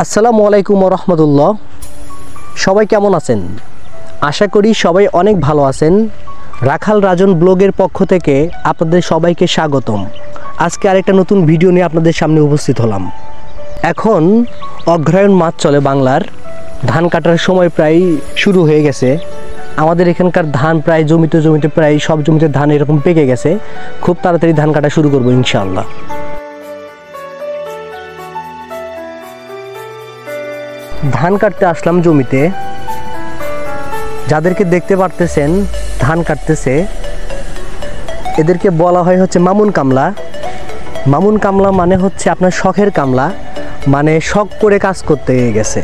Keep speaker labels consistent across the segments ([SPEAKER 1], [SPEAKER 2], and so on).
[SPEAKER 1] আসসালামু আলাইকুম ওয়া রাহমাতুল্লাহ। সবাই কেমন আছেন? আশা করি সবাই অনেক ভালো আছেন। রাখাল রাজন ব্লগের পক্ষ থেকে আপনাদের সবাইকে স্বাগতম। আজকে আরেকটা নতুন ভিডিও নিয়ে আপনাদের সামনে উপস্থিত হলাম। এখন অগ্রহায়ণ মাস চলে বাংলার। ধান কাটার সময় প্রায় শুরু হয়ে গেছে। আমাদের এখানকার ধান প্রায় জমিতে প্রায় সব জমিতে ধান এরকম পেকে গেছে। খুব তাড়াতাড়ি ধান কাটা শুরু করবো ইনশাআল্লাহ। ধান কাটতে আসলাম জমিতে। যাদেরকে দেখতে পারতেছেন ধান কাটতেছে, এদেরকে বলা হয় হচ্ছে মামুন কামলা। মামুন কামলা মানে হচ্ছে আপনার শখের কামলা, মানে শখ করে কাজ করতে গেছে।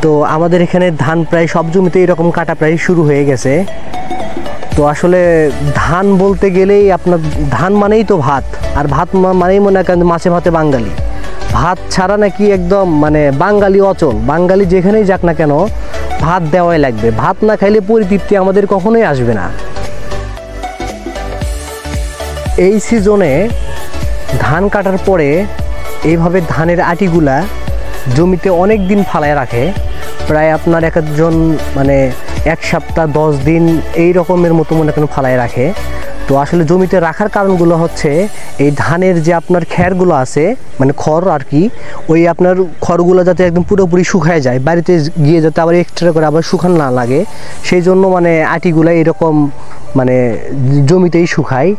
[SPEAKER 1] তো আমাদের এখানে ধান প্রায় সব জমিতে এরকম কাটা প্রায় শুরু হয়ে গেছে। তো আসলে ধান বলতে গেলেই আপনার ধান মানেই তো ভাত, আর ভাত মানেই মনে করেন মাছে ভাতে বাঙালি। ভাত ছাড়া নাকি একদম মানে বাঙালি অচল। বাঙালি যেখানেই যাক না কেন ভাত দেওয়াই লাগবে। ভাত না খাইলে পরিতৃপ্তি আমাদের কখনোই আসবে না। এই সিজনে ধান কাটার পরে এইভাবে ধানের আটিগুলা জমিতে অনেক দিন ফালায় রাখে। প্রায় আপনার একজন মানে 1 সপ্তাহ 10 দিন এই রকমের মতো মনে করেন ফালায় রাখে। তো আসলে জমিতে রাখার কারণগুলো হচ্ছে এই ধানের যে আপনার খ্যারগুলো আছে, মানে খড় আর কি, ওই আপনার খড়গুলো যাতে একদম পুরোপুরি শুকায় যায়, বাড়িতে গিয়ে যাতে আবার এক্সট্রা করে আবার শুকান না লাগে, সেই জন্য মানে আটিগুলো এরকম মানে জমিতেই শুকায়।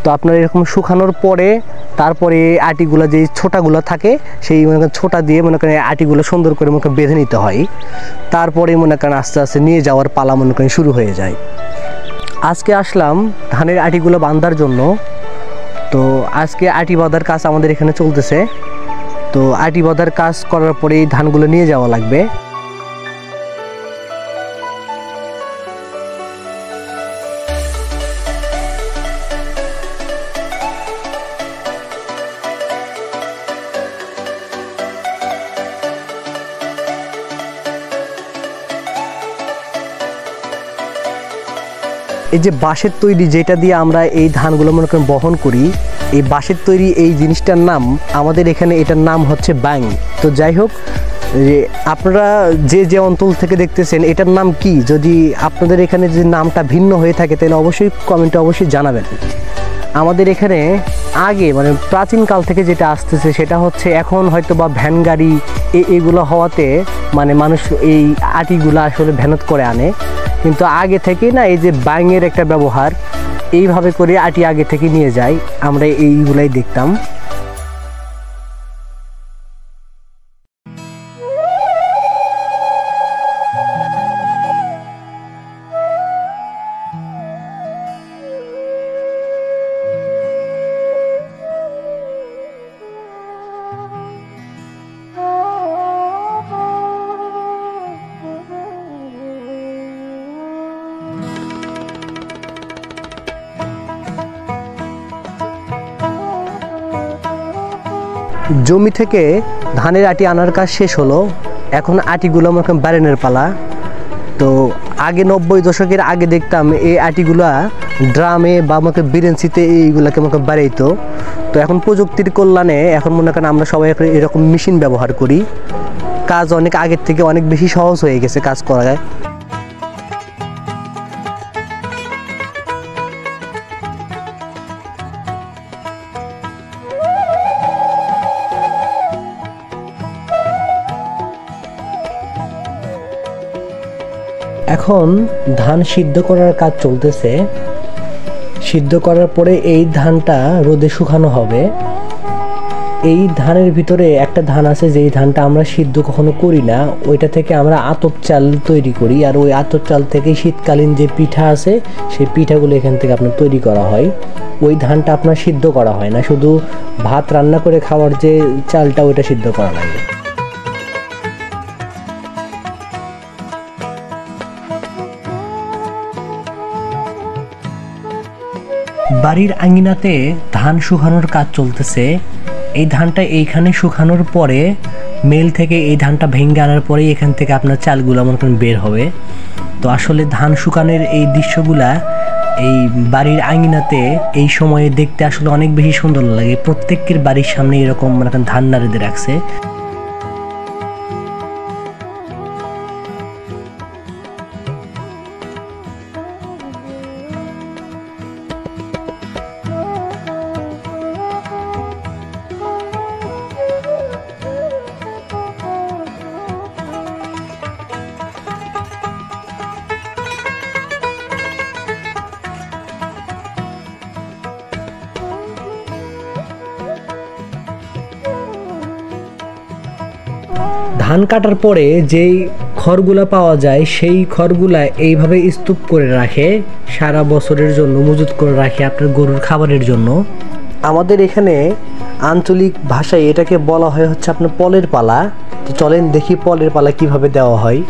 [SPEAKER 1] তো আপনার এরকম শুকানোর পরে তারপরে আটিগুলো যে ছোটাগুলো থাকে সেই মনে করেন ছোটা দিয়ে মনে করেন আটিগুলো সুন্দর করে মনে করেন বেঁধে নিতে হয়। তারপরে মনে করেন আস্তে আস্তে নিয়ে যাওয়ার পালা মনে করেন শুরু হয়ে যায়। আজকে আসলাম ধানের আটিগুলো বাঁধার জন্য। তো আজকে আটি বাঁধার কাজ আমাদের এখানে চলতেছে। তো আটি বাঁধার কাজ করার পরে এই ধানগুলো নিয়ে যাওয়া লাগবে। এই যে বাঁশের তৈরি যেটা দিয়ে আমরা এই ধানগুলো মনে করেন বহন করি, এই বাঁশের তৈরি এই জিনিসটার নাম আমাদের এখানে এটার নাম হচ্ছে ব্যাং। তো যাই হোক, আপনারা যে যে অঞ্চল থেকে দেখতেছেন এটার নাম কি, যদি আপনাদের এখানে যে নামটা ভিন্ন হয়ে থাকে তাহলে অবশ্যই কমেন্টে অবশ্যই জানাবেন। আমাদের এখানে আগে মানে প্রাচীনকাল থেকে যেটা আসতেছে সেটা হচ্ছে এখন হয়তো বা ভ্যান গাড়ি এগুলো হওয়াতে মানে মানুষ এই আটিগুলো আসলে ভ্যানত করে আনে। কিন্তু আগে থেকেই না এই যে ব্যাঙের একটা ব্যবহার, এইভাবে করে আটি আগে থেকে নিয়ে যায়, আমরা এইগুলাই দেখতাম। জমি থেকে ধানের আটি আনার কাজ শেষ হলো। এখন আটিগুলো আমাকে বারেনের পালা। তো আগে 90 দশকের আগে দেখতাম এই আটিগুলা ড্রামে বা আমাকে বিরেন্সিতে এইগুলাকে আমাকে বাড়াইতো। তো এখন প্রযুক্তির কল্যাণে এখন মনে করেন আমরা সবাই এরকম মেশিন ব্যবহার করি। কাজ অনেক আগের থেকে অনেক বেশি সহজ হয়ে গেছে কাজ করা। এখন ধান সিদ্ধ করার কাজ চলতেছে। সিদ্ধ করার পরে এই ধানটা রোদে শুকানো হবে। এই ধানের ভিতরে একটা ধান আছে যেই ধানটা আমরা সিদ্ধ কখনো করি না, ওইটা থেকে আমরা আতপ চাল তৈরি করি। আর ওই আতপ চাল থেকে শীতকালীন যে পিঠা আছে সেই পিঠাগুলো এখান থেকে আপনার তৈরি করা হয়। ওই ধানটা আপনার সিদ্ধ করা হয় না, শুধু ভাত রান্না করে খাওয়ার যে চালটা ওইটা সিদ্ধ করা লাগে। বাড়ির আঙিনাতে ধান শুকানোর কাজ চলতেছে। এই ধানটা এইখানে শুকানোর পরে মেল থেকে এই ধানটা ভেঙে আনার পরেই এখান থেকে আপনার চালগুলো মনে করেন বের হবে। তো আসলে ধান শুকানোর এই দৃশ্যগুলা এই বাড়ির আঙিনাতে এই সময়ে দেখতে আসলে অনেক বেশি সুন্দর লাগে। প্রত্যেকের বাড়ির সামনে এরকম মানে ধান নাড়িয়ে রাখছে। ধান কাটার পরে যেই খড়গুলা পাওয়া যায় সেই খড়গুলা এইভাবে স্তূপ করে রাখে, সারা বছরের জন্য মজুত করে রাখে আপনার গরুর খাবারের জন্য। আমাদের এখানে আঞ্চলিক ভাষায় এটাকে বলা হয় হচ্ছে আপনার পলের পালা। তো চলেন দেখি পলের পালা কিভাবে দেওয়া হয়।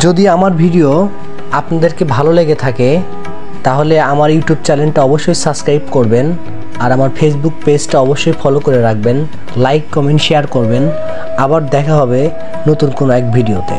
[SPEAKER 1] যদি আমার ভিডিও আপনাদেরকে ভালো লেগে থাকে তাহলে আমার ইউটিউব চ্যানেলটা অবশ্যই সাবস্ক্রাইব করবেন, আর আমার ফেসবুক পেজটা অবশ্যই ফলো করে রাখবেন, লাইক কমেন্ট শেয়ার করবেন। আবার দেখা হবে নতুন কোনো এক ভিডিওতে।